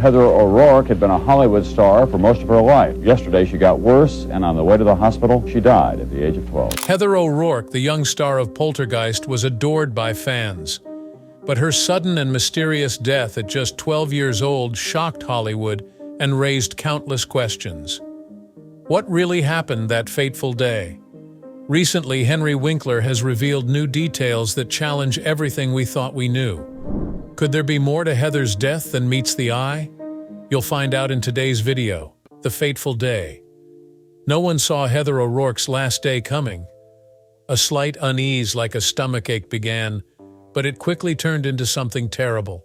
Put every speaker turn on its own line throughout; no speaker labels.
Heather O'Rourke had been a Hollywood star for most of her life. Yesterday, she got worse, and on the way to the hospital, she died at the age of 12.
Heather O'Rourke, the young star of Poltergeist, was adored by fans. But her sudden and mysterious death at just 12 years old shocked Hollywood and raised countless questions. What really happened that fateful day? Recently, Henry Winkler has revealed new details that challenge everything we thought we knew. Could there be more to Heather's death than meets the eye? You'll find out in today's video, The Fateful Day. No one saw Heather O'Rourke's last day coming. A slight unease like a stomachache began, but it quickly turned into something terrible.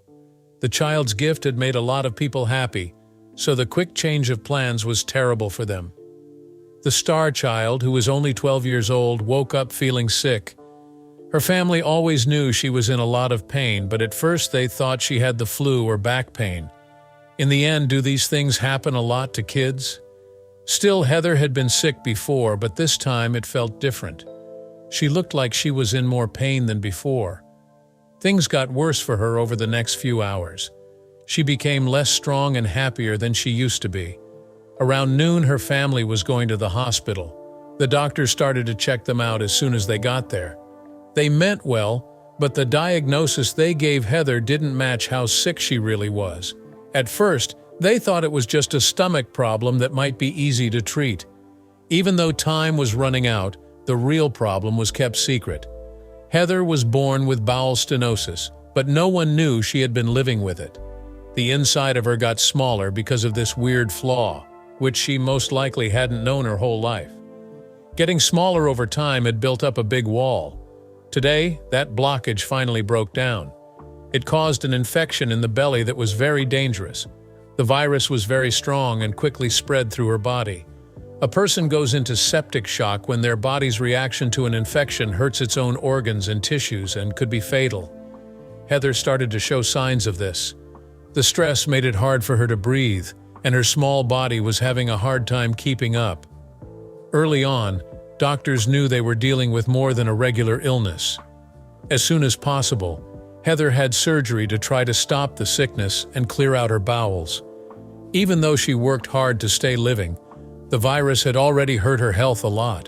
The child's gift had made a lot of people happy, so the quick change of plans was terrible for them. The star child, who was only 12 years old, woke up feeling sick. Her family always knew she was in a lot of pain, but at first they thought she had the flu or back pain. In the end, do these things happen a lot to kids? Still, Heather had been sick before, but this time it felt different. She looked like she was in more pain than before. Things got worse for her over the next few hours. She became less strong and happier than she used to be. Around noon, her family was going to the hospital. The doctors started to check them out as soon as they got there. They meant well, but the diagnosis they gave Heather didn't match how sick she really was. At first, they thought it was just a stomach problem that might be easy to treat. Even though time was running out, the real problem was kept secret. Heather was born with bowel stenosis, but no one knew she had been living with it. The inside of her got smaller because of this weird flaw, which she most likely hadn't known her whole life. Getting smaller over time had built up a big wall. Today, that blockage finally broke down. It caused an infection in the belly that was very dangerous. The virus was very strong and quickly spread through her body. A person goes into septic shock when their body's reaction to an infection hurts its own organs and tissues and could be fatal. Heather started to show signs of this. The stress made it hard for her to breathe, and her small body was having a hard time keeping up. Early on, doctors knew they were dealing with more than a regular illness. As soon as possible, Heather had surgery to try to stop the sickness and clear out her bowels. Even though she worked hard to stay living, the virus had already hurt her health a lot.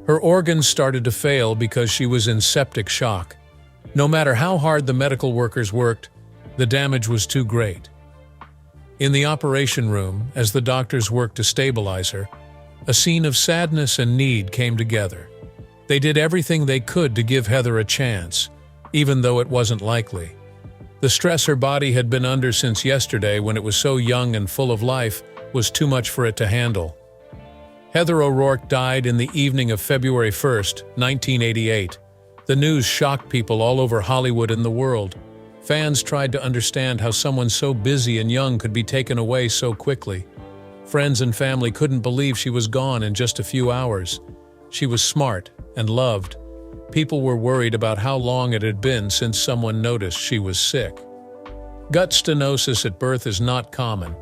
Her organs started to fail because she was in septic shock. No matter how hard the medical workers worked, the damage was too great. In the operation room, as the doctors worked to stabilize her, a scene of sadness and need came together. They did everything they could to give Heather a chance, even though it wasn't likely. The stress her body had been under since yesterday, when it was so young and full of life, was too much for it to handle. Heather O'Rourke died in the evening of February 1st, 1988. The news shocked people all over Hollywood and the world. Fans tried to understand how someone so busy and young could be taken away so quickly. Friends and family couldn't believe she was gone in just a few hours. She was smart and loved. People were worried about how long it had been since someone noticed she was sick. Gut stenosis at birth is not common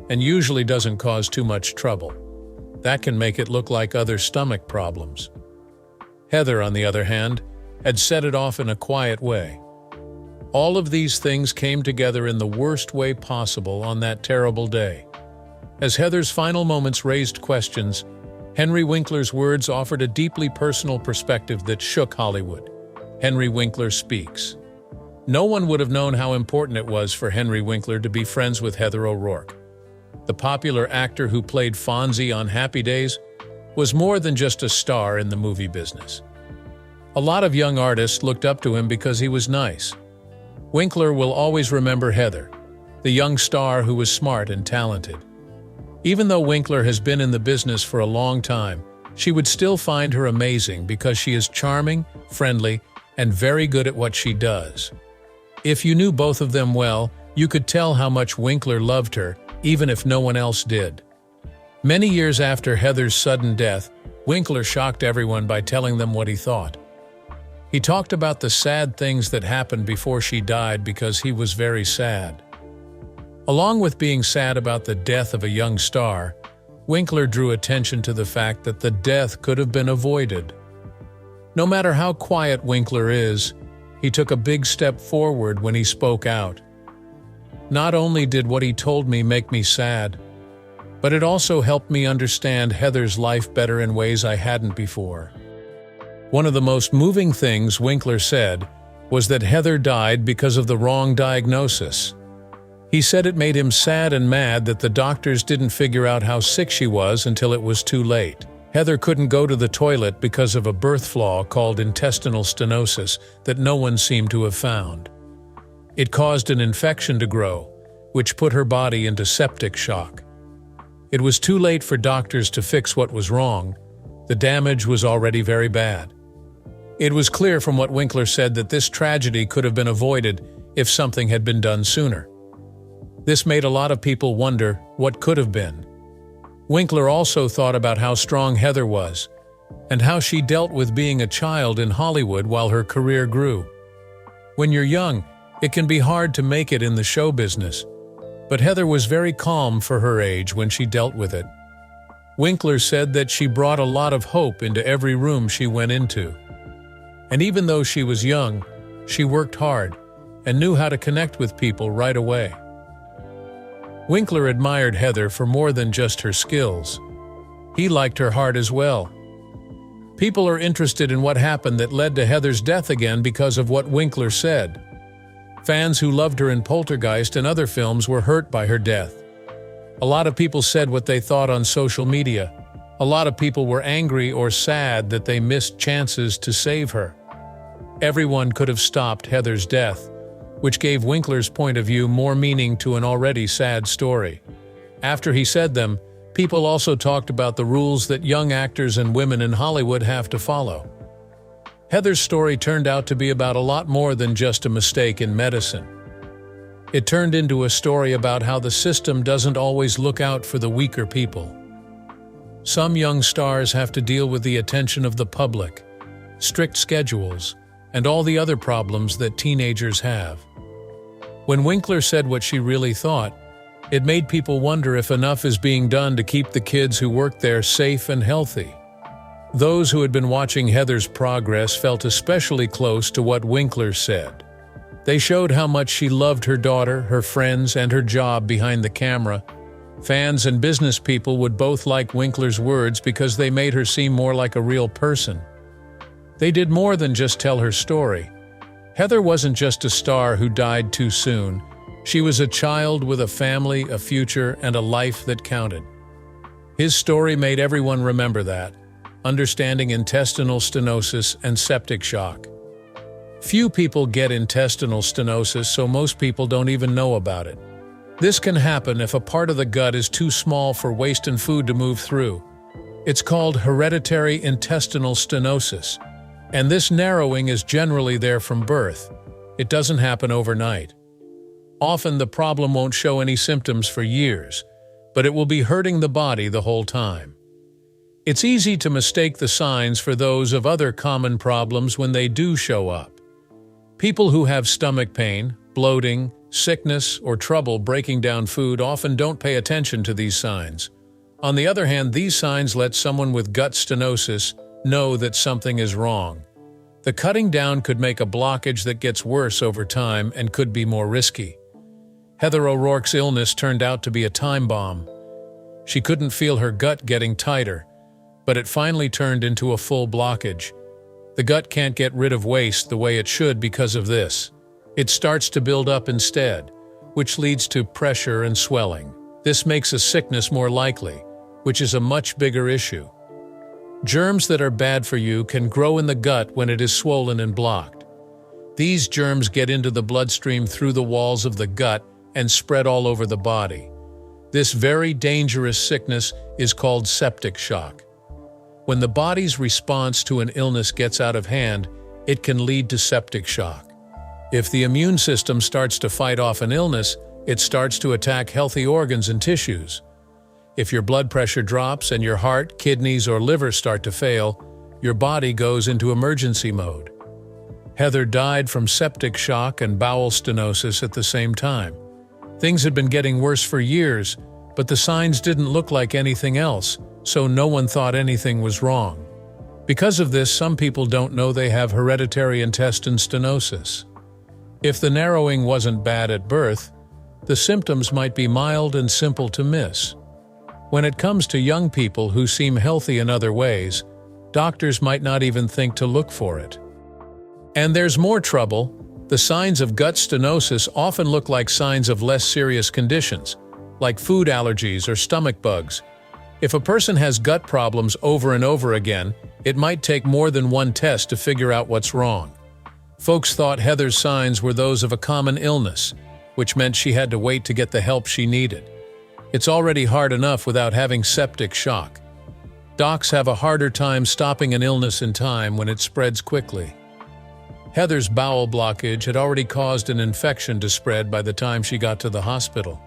and usually doesn't cause too much trouble. That can make it look like other stomach problems. Heather, on the other hand, had set it off in a quiet way. All of these things came together in the worst way possible on that terrible day. As Heather's final moments raised questions, Henry Winkler's words offered a deeply personal perspective that shook Hollywood. Henry Winkler speaks. No one would have known how important it was for Henry Winkler to be friends with Heather O'Rourke. The popular actor who played Fonzie on Happy Days was more than just a star in the movie business. A lot of young artists looked up to him because he was nice. Winkler will always remember Heather, the young star who was smart and talented. Even though Winkler has been in the business for a long time, she would still find her amazing because she is charming, friendly, and very good at what she does. If you knew both of them well, you could tell how much Winkler loved her, even if no one else did. Many years after Heather's sudden death, Winkler shocked everyone by telling them what he thought. He talked about the sad things that happened before she died because he was very sad. Along with being sad about the death of a young star, Winkler drew attention to the fact that the death could have been avoided. No matter how quiet Winkler is, he took a big step forward when he spoke out. Not only did what he told me make me sad, but it also helped me understand Heather's life better in ways I hadn't before. One of the most moving things Winkler said was that Heather died because of the wrong diagnosis. He said it made him sad and mad that the doctors didn't figure out how sick she was until it was too late. Heather couldn't go to the toilet because of a birth flaw called intestinal stenosis that no one seemed to have found. It caused an infection to grow, which put her body into septic shock. It was too late for doctors to fix what was wrong. The damage was already very bad. It was clear from what Winkler said that this tragedy could have been avoided if something had been done sooner. This made a lot of people wonder what could have been. Winkler also thought about how strong Heather was, and how she dealt with being a child in Hollywood while her career grew. When you're young, it can be hard to make it in the show business, but Heather was very calm for her age when she dealt with it. Winkler said that she brought a lot of hope into every room she went into. And even though she was young, she worked hard and knew how to connect with people right away. Winkler admired Heather for more than just her skills. He liked her heart as well. People are interested in what happened that led to Heather's death again because of what Winkler said. Fans who loved her in Poltergeist and other films were hurt by her death. A lot of people said what they thought on social media. A lot of people were angry or sad that they missed chances to save her. Everyone could have stopped Heather's death, which gave Winkler's point of view more meaning to an already sad story. After he said them, people also talked about the rules that young actors and women in Hollywood have to follow. Heather's story turned out to be about a lot more than just a mistake in medicine. It turned into a story about how the system doesn't always look out for the weaker people. Some young stars have to deal with the attention of the public, strict schedules, and all the other problems that teenagers have. When Winkler said what she really thought, it made people wonder if enough is being done to keep the kids who work there safe and healthy. Those who had been watching Heather's progress felt especially close to what Winkler said. They showed how much she loved her daughter, her friends, and her job behind the camera. Fans and business people would both like Winkler's words because they made her seem more like a real person. They did more than just tell her story. Heather wasn't just a star who died too soon. She was a child with a family, a future, and a life that counted. His story made everyone remember that, understanding intestinal stenosis and septic shock. Few people get intestinal stenosis, so most people don't even know about it. This can happen if a part of the gut is too small for waste and food to move through. It's called hereditary intestinal stenosis, and this narrowing is generally there from birth. It doesn't happen overnight. Often the problem won't show any symptoms for years, but it will be hurting the body the whole time. It's easy to mistake the signs for those of other common problems when they do show up. People who have stomach pain, bloating, sickness, or trouble breaking down food often don't pay attention to these signs. On the other hand, these signs let someone with gut stenosis know that something is wrong. The cutting down could make a blockage that gets worse over time and could be more risky. Heather ORourkes' illness turned out to be a time bomb. She couldn't feel her gut getting tighter, but it finally turned into a full blockage. The gut can't get rid of waste the way it should because of this. It starts to build up instead, which leads to pressure and swelling. This makes a sickness more likely, which is a much bigger issue. Germs that are bad for you can grow in the gut when it is swollen and blocked. These germs get into the bloodstream through the walls of the gut and spread all over the body. This very dangerous sickness is called septic shock. When the body's response to an illness gets out of hand, it can lead to septic shock. If the immune system starts to fight off an illness, it starts to attack healthy organs and tissues. If your blood pressure drops and your heart, kidneys, or liver start to fail, your body goes into emergency mode. Heather died from septic shock and bowel stenosis at the same time. Things had been getting worse for years, but the signs didn't look like anything else, so no one thought anything was wrong. Because of this, some people don't know they have hereditary intestinal stenosis. If the narrowing wasn't bad at birth, the symptoms might be mild and simple to miss. When it comes to young people who seem healthy in other ways, doctors might not even think to look for it. And there's more trouble. The signs of gut stenosis often look like signs of less serious conditions, like food allergies or stomach bugs. If a person has gut problems over and over again, it might take more than one test to figure out what's wrong. Folks thought Heather's signs were those of a common illness, which meant she had to wait to get the help she needed. It's already hard enough without having septic shock. Docs have a harder time stopping an illness in time when it spreads quickly. Heather's bowel blockage had already caused an infection to spread by the time she got to the hospital.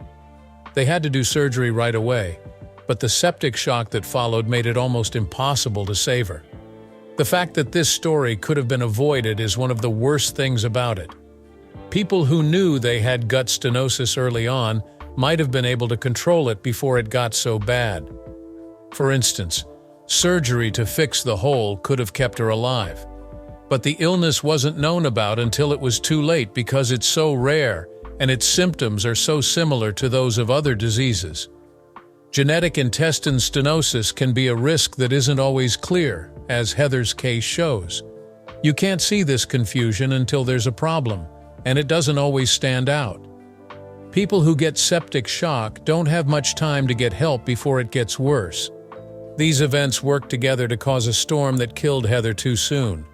They had to do surgery right away, but the septic shock that followed made it almost impossible to save her. The fact that this story could have been avoided is one of the worst things about it. People who knew they had gut stenosis early on might have been able to control it before it got so bad. For instance, surgery to fix the hole could have kept her alive. But the illness wasn't known about until it was too late because it's so rare and its symptoms are so similar to those of other diseases. Genetic intestine stenosis can be a risk that isn't always clear, as Heather's case shows. You can't see this confusion until there's a problem, and it doesn't always stand out. People who get septic shock don't have much time to get help before it gets worse. These events worked together to cause a storm that killed Heather too soon.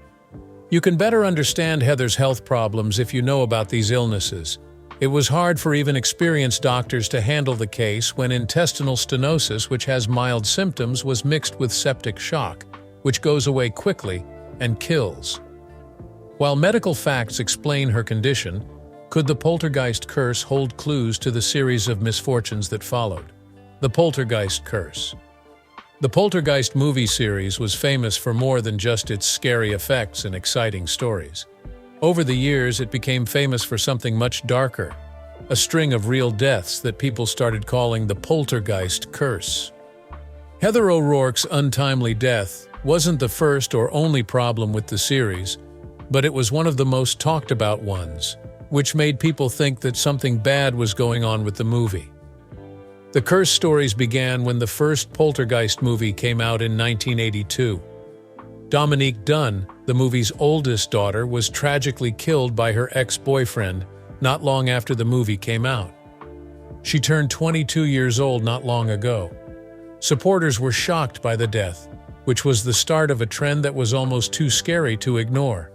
You can better understand Heather's health problems if you know about these illnesses. It was hard for even experienced doctors to handle the case when intestinal stenosis, which has mild symptoms, was mixed with septic shock, which goes away quickly and kills. While medical facts explain her condition, could the Poltergeist Curse hold clues to the series of misfortunes that followed? The Poltergeist Curse. The Poltergeist movie series was famous for more than just its scary effects and exciting stories. Over the years, it became famous for something much darker, a string of real deaths that people started calling the Poltergeist Curse. Heather O'Rourke's untimely death wasn't the first or only problem with the series, but it was one of the most talked about ones, which made people think that something bad was going on with the movie. The curse stories began when the first Poltergeist movie came out in 1982. Dominique Dunne, the movie's oldest daughter, was tragically killed by her ex-boyfriend not long after the movie came out. She turned 22 years old not long ago. Supporters were shocked by the death, which was the start of a trend that was almost too scary to ignore.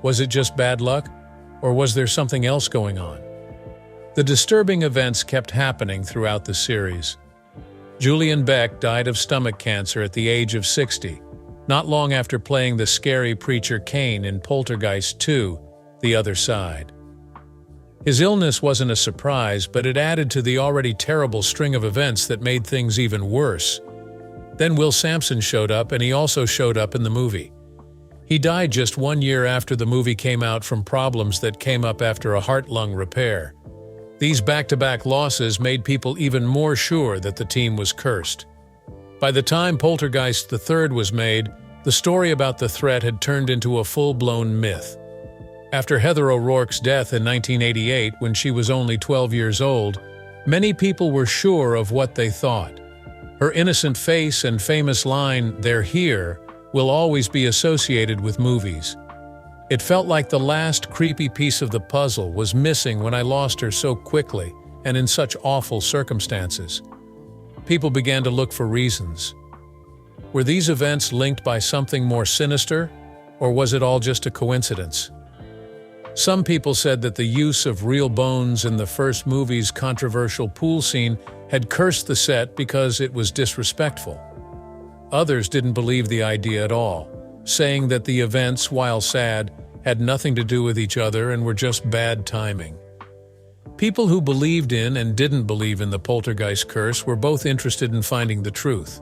Was it just bad luck, or was there something else going on? The disturbing events kept happening throughout the series. Julian Beck died of stomach cancer at the age of 60, not long after playing the scary preacher Cain in Poltergeist 2, The Other Side. His illness wasn't a surprise, but it added to the already terrible string of events that made things even worse. Then Will Sampson showed up, and he also showed up in the movie. He died just 1 year after the movie came out from problems that came up after a heart-lung repair. These back-to-back losses made people even more sure that the team was cursed. By the time Poltergeist III was made, the story about the threat had turned into a full-blown myth. After Heather O'Rourke's death in 1988, when she was only 12 years old, many people were sure of what they thought. Her innocent face and famous line, "They're here," will always be associated with movies. It felt like the last creepy piece of the puzzle was missing when I lost her so quickly and in such awful circumstances. People began to look for reasons. Were these events linked by something more sinister, or was it all just a coincidence? Some people said that the use of real bones in the first movie's controversial pool scene had cursed the set because it was disrespectful. Others didn't believe the idea at all, saying that the events, while sad, had nothing to do with each other and were just bad timing. People who believed in and didn't believe in the Poltergeist Curse were both interested in finding the truth.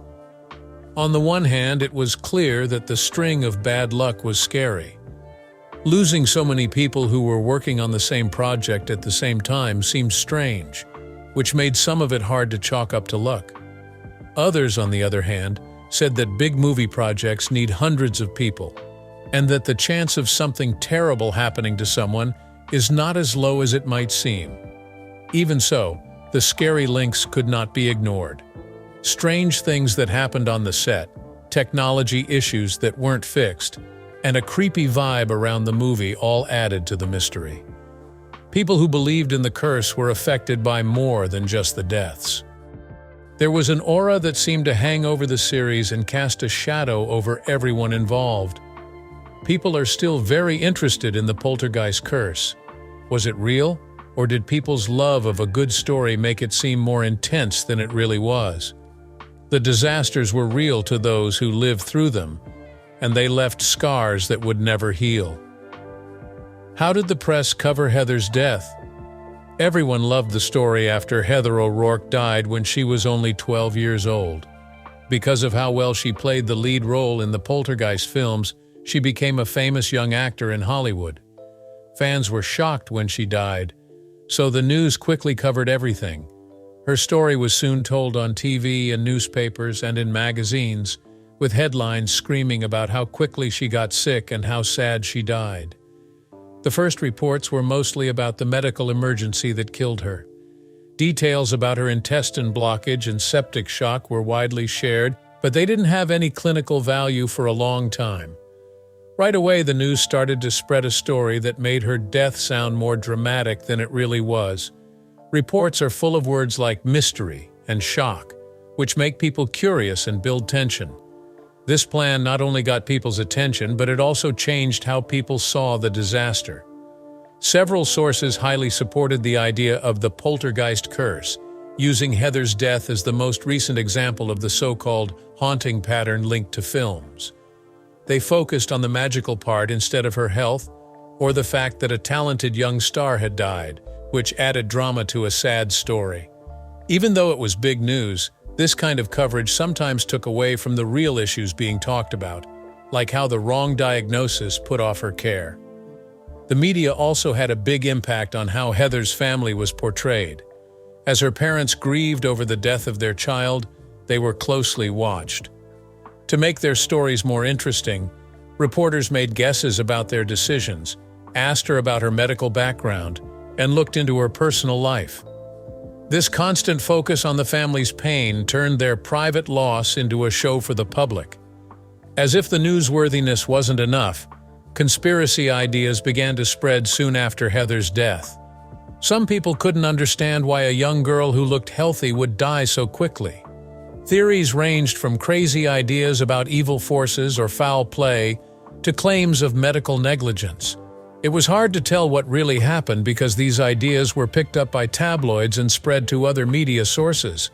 On the one hand, it was clear that the string of bad luck was scary. Losing so many people who were working on the same project at the same time seemed strange, which made some of it hard to chalk up to luck. Others, on the other hand, said that big movie projects need hundreds of people, and that the chance of something terrible happening to someone is not as low as it might seem. Even so, the scary links could not be ignored. Strange things that happened on the set, technology issues that weren't fixed, and a creepy vibe around the movie all added to the mystery. People who believed in the curse were affected by more than just the deaths. There was an aura that seemed to hang over the series and cast a shadow over everyone involved. People are still very interested in the Poltergeist Curse. Was it real, or did people's love of a good story make it seem more intense than it really was? The disasters were real to those who lived through them, and they left scars that would never heal. How did the press cover Heather's death? Everyone loved the story after Heather O'Rourke died when she was only 12 years old. Because of how well she played the lead role in the Poltergeist films, she became a famous young actor in Hollywood. Fans were shocked when she died, so the news quickly covered everything. Her story was soon told on TV and newspapers and in magazines, with headlines screaming about how quickly she got sick and how sad she died. The first reports were mostly about the medical emergency that killed her. Details about her intestine blockage and septic shock were widely shared, but they didn't have any clinical value for a long time. Right away, the news started to spread a story that made her death sound more dramatic than it really was. Reports are full of words like mystery and shock, which make people curious and build tension. This plan not only got people's attention, but it also changed how people saw the disaster. Several sources highly supported the idea of the Poltergeist Curse, using Heather's death as the most recent example of the so-called haunting pattern linked to films. They focused on the magical part instead of her health, or the fact that a talented young star had died, which added drama to a sad story. Even though it was big news, this kind of coverage sometimes took away from the real issues being talked about, like how the wrong diagnosis put off her care. The media also had a big impact on how Heather's family was portrayed. As her parents grieved over the death of their child, they were closely watched. To make their stories more interesting, reporters made guesses about their decisions, asked her about her medical background, and looked into her personal life. This constant focus on the family's pain turned their private loss into a show for the public. As if the newsworthiness wasn't enough, conspiracy ideas began to spread soon after Heather's death. Some people couldn't understand why a young girl who looked healthy would die so quickly. Theories ranged from crazy ideas about evil forces or foul play to claims of medical negligence. It was hard to tell what really happened because these ideas were picked up by tabloids and spread to other media sources.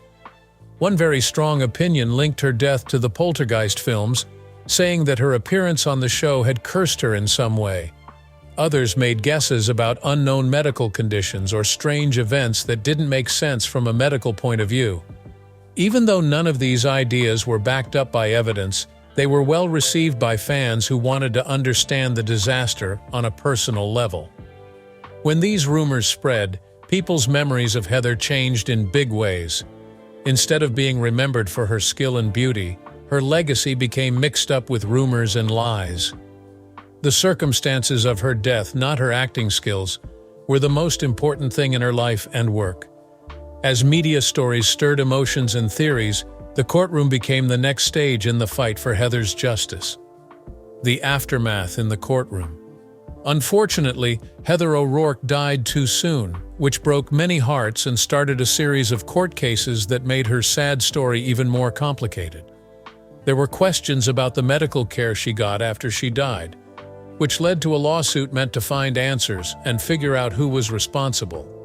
One very strong opinion linked her death to the Poltergeist films, saying that her appearance on the show had cursed her in some way. Others made guesses about unknown medical conditions or strange events that didn't make sense from a medical point of view. Even though none of these ideas were backed up by evidence, they were well received by fans who wanted to understand the disaster on a personal level. When these rumors spread, people's memories of Heather changed in big ways. Instead of being remembered for her skill and beauty, her legacy became mixed up with rumors and lies. The circumstances of her death, not her acting skills, were the most important thing in her life and work. As media stories stirred emotions and theories, the courtroom became the next stage in the fight for Heather's justice. The aftermath in the courtroom. Unfortunately, Heather O'Rourke died too soon, which broke many hearts and started a series of court cases that made her sad story even more complicated. There were questions about the medical care she got after she died, which led to a lawsuit meant to find answers and figure out who was responsible.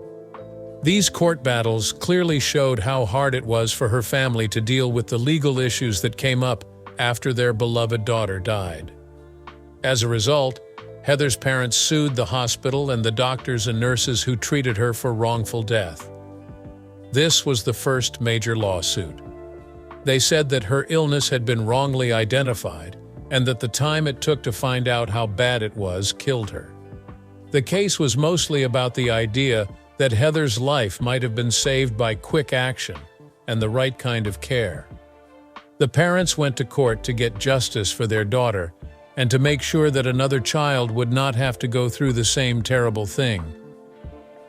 These court battles clearly showed how hard it was for her family to deal with the legal issues that came up after their beloved daughter died. As a result, Heather's parents sued the hospital and the doctors and nurses who treated her for wrongful death. This was the first major lawsuit. They said that her illness had been wrongly identified and that the time it took to find out how bad it was killed her. The case was mostly about the idea that Heather's life might have been saved by quick action and the right kind of care. The parents went to court to get justice for their daughter and to make sure that another child would not have to go through the same terrible thing.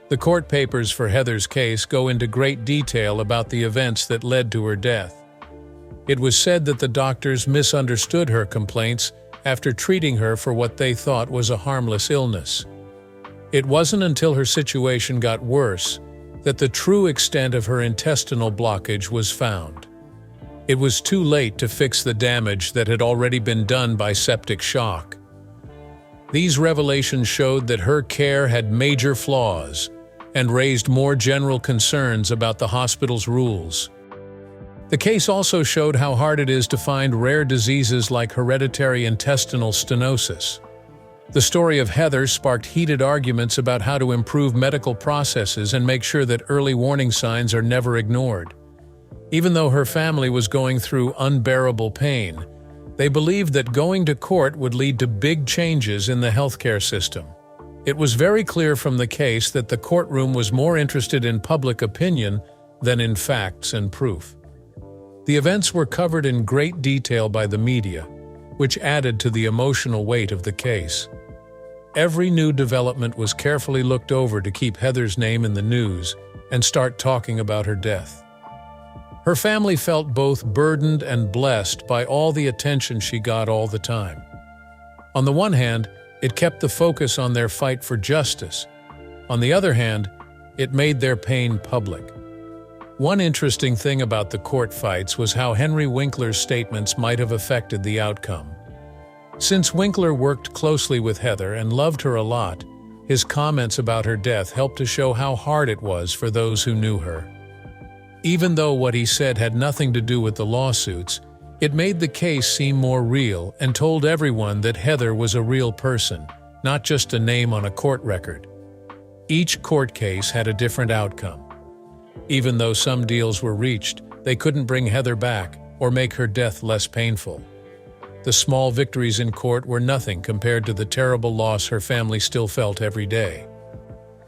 The court papers for Heather's case go into great detail about the events that led to her death. It was said that the doctors misunderstood her complaints after treating her for what they thought was a harmless illness. It wasn't until her situation got worse that the true extent of her intestinal blockage was found. It was too late to fix the damage that had already been done by septic shock. These revelations showed that her care had major flaws and raised more general concerns about the hospital's rules. The case also showed how hard it is to find rare diseases like hereditary intestinal stenosis. The story of Heather sparked heated arguments about how to improve medical processes and make sure that early warning signs are never ignored. Even though her family was going through unbearable pain, they believed that going to court would lead to big changes in the healthcare system. It was very clear from the case that the courtroom was more interested in public opinion than in facts and proof. The events were covered in great detail by the media, which added to the emotional weight of the case. Every new development was carefully looked over to keep Heather's name in the news and start talking about her death. Her family felt both burdened and blessed by all the attention she got all the time. On the one hand, it kept the focus on their fight for justice. On the other hand, it made their pain public. One interesting thing about the court fights was how Henry Winkler's statements might have affected the outcome. Since Winkler worked closely with Heather and loved her a lot, his comments about her death helped to show how hard it was for those who knew her. Even though what he said had nothing to do with the lawsuits, it made the case seem more real and told everyone that Heather was a real person, not just a name on a court record. Each court case had a different outcome. Even though some deals were reached, they couldn't bring Heather back or make her death less painful. The small victories in court were nothing compared to the terrible loss her family still felt every day.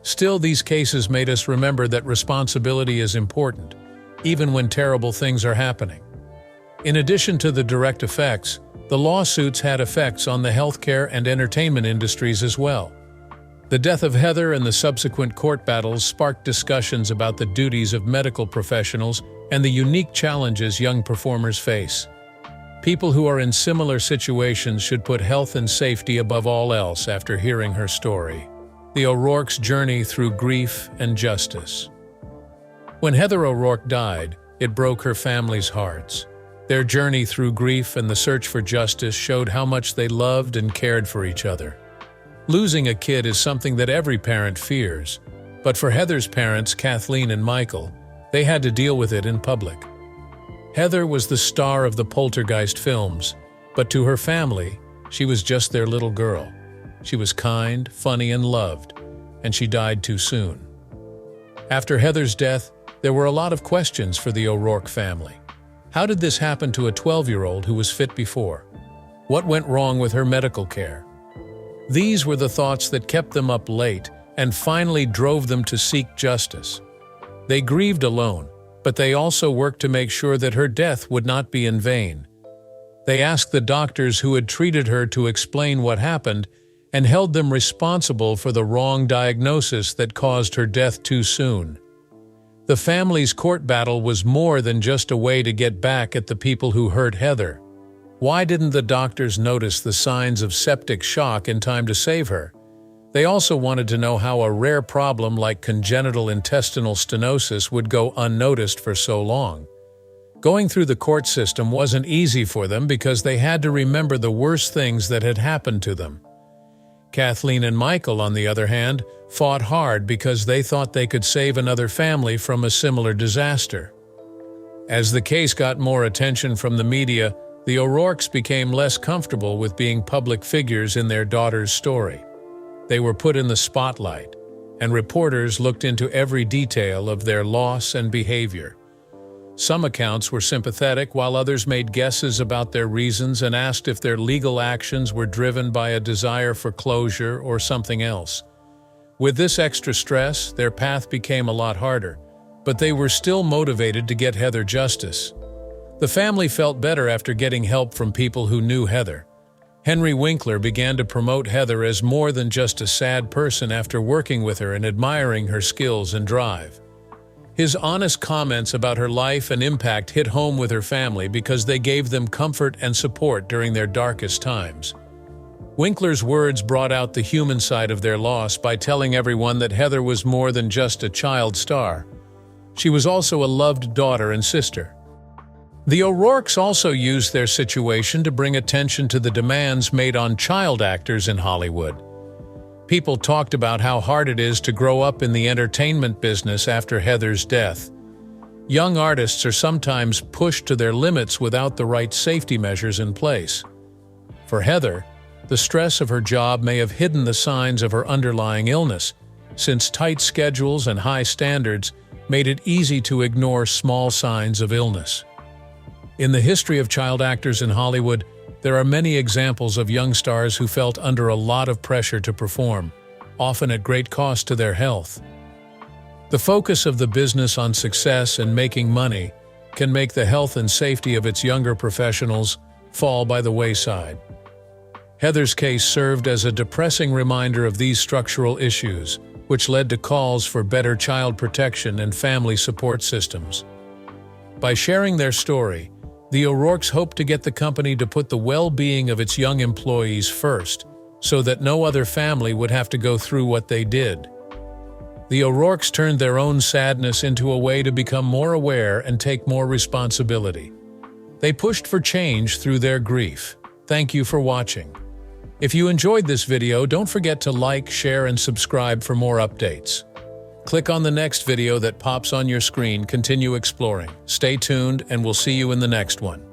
Still, these cases made us remember that responsibility is important, even when terrible things are happening. In addition to the direct effects, the lawsuits had effects on the healthcare and entertainment industries as well. The death of Heather and the subsequent court battles sparked discussions about the duties of medical professionals and the unique challenges young performers face. People who are in similar situations should put health and safety above all else after hearing her story. The ORourkes' journey through grief and justice. When Heather O'Rourke died, it broke her family's hearts. Their journey through grief and the search for justice showed how much they loved and cared for each other. Losing a kid is something that every parent fears, but for Heather's parents, Kathleen and Michael, they had to deal with it in public. Heather was the star of the Poltergeist films, but to her family, she was just their little girl. She was kind, funny, and loved, and she died too soon. After Heather's death, there were a lot of questions for the O'Rourke family. How did this happen to a 12-year-old who was fit before? What went wrong with her medical care? These were the thoughts that kept them up late and finally drove them to seek justice. They grieved alone, but they also worked to make sure that her death would not be in vain. They asked the doctors who had treated her to explain what happened and held them responsible for the wrong diagnosis that caused her death too soon. The family's court battle was more than just a way to get back at the people who hurt Heather. Why didn't the doctors notice the signs of septic shock in time to save her? They also wanted to know how a rare problem like congenital intestinal stenosis would go unnoticed for so long. Going through the court system wasn't easy for them because they had to remember the worst things that had happened to them. Kathleen and Michael, on the other hand, fought hard because they thought they could save another family from a similar disaster. As the case got more attention from the media, the O'Rourkes became less comfortable with being public figures in their daughter's story. They were put in the spotlight, and reporters looked into every detail of their loss and behavior. Some accounts were sympathetic, while others made guesses about their reasons and asked if their legal actions were driven by a desire for closure or something else. With this extra stress, their path became a lot harder, but they were still motivated to get Heather justice. The family felt better after getting help from people who knew Heather. Henry Winkler began to promote Heather as more than just a sad person after working with her and admiring her skills and drive. His honest comments about her life and impact hit home with her family because they gave them comfort and support during their darkest times. Winkler's words brought out the human side of their loss by telling everyone that Heather was more than just a child star. She was also a loved daughter and sister. The ORourkes also used their situation to bring attention to the demands made on child actors in Hollywood. People talked about how hard it is to grow up in the entertainment business after Heather's death. Young artists are sometimes pushed to their limits without the right safety measures in place. For Heather, the stress of her job may have hidden the signs of her underlying illness, since tight schedules and high standards made it easy to ignore small signs of illness. In the history of child actors in Hollywood, there are many examples of young stars who felt under a lot of pressure to perform, often at great cost to their health. The focus of the business on success and making money can make the health and safety of its younger professionals fall by the wayside. Heather's case served as a depressing reminder of these structural issues, which led to calls for better child protection and family support systems. By sharing their story, the ORourkes hoped to get the company to put the well-being of its young employees first, so that no other family would have to go through what they did. The ORourkes turned their own sadness into a way to become more aware and take more responsibility. They pushed for change through their grief. Thank you for watching. If you enjoyed this video, don't forget to like, share, and subscribe for more updates. Click on the next video that pops on your screen. Continue exploring. Stay tuned, and we'll see you in the next one.